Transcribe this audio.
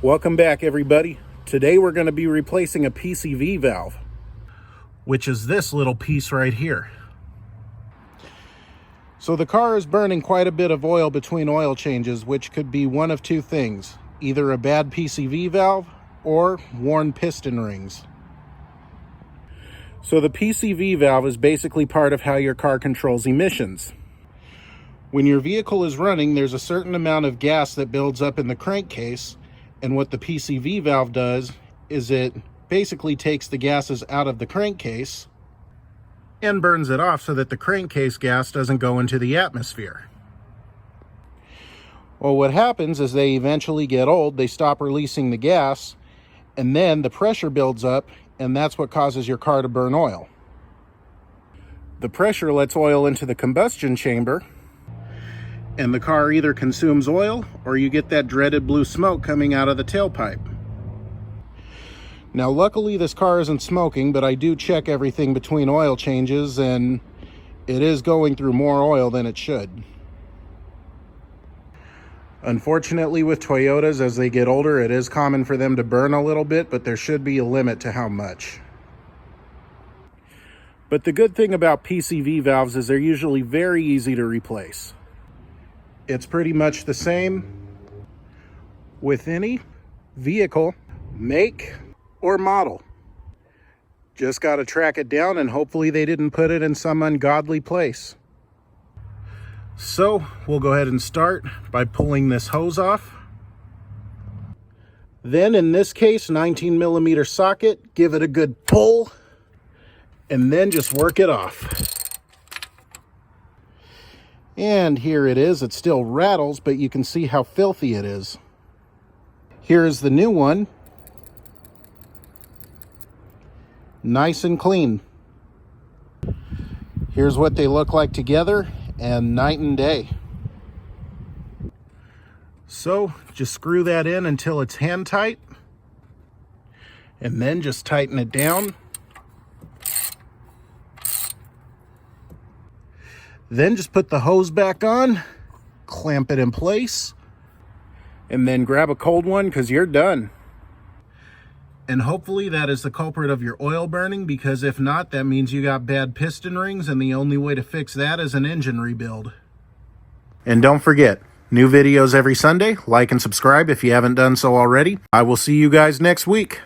Welcome back, everybody. Today we're going to be replacing a PCV valve, which is this little piece right here. So the car is burning quite a bit of oil between oil changes, which could be one of two things: either a bad PCV valve or worn piston rings. So the PCV valve is basically part of how your car controls emissions. When your vehicle is running, there's a certain amount of gas that builds up in the crankcase, and what the PCV valve does is it basically takes the gases out of the crankcase and burns it off so that the crankcase gas doesn't go into the atmosphere. Well, what happens is they eventually get old, they stop releasing the gas, and then the pressure builds up, and that's what causes your car to burn oil. The pressure lets oil into the combustion chamber, and the car either consumes oil or you get that dreaded blue smoke coming out of the tailpipe. Now, luckily this car isn't smoking, but I do check everything between oil changes, and it is going through more oil than it should. Unfortunately, with Toyotas, as they get older, it is common for them to burn a little bit, but there should be a limit to how much. But the good thing about PCV valves is they're usually very easy to replace. It's pretty much the same with any vehicle, make, or model. Just got to track it down, and hopefully they didn't put it in some ungodly place. So we'll go ahead and start by pulling this hose off. Then in this case, 19mm socket, give it a good pull, and then just work it off. And here it is. It still rattles, but you can see how filthy it is. Here is the new one. Nice and clean. Here's what they look like together, and night and day. So just screw that in until it's hand tight, and then just tighten it down. Then just put the hose back on, clamp it in place, and then grab a cold one because you're done. And hopefully that is the culprit of your oil burning, because if not, that means you got bad piston rings, and the only way to fix that is an engine rebuild. And don't forget, new videos every Sunday. Like and subscribe if you haven't done so already. I will see you guys next week.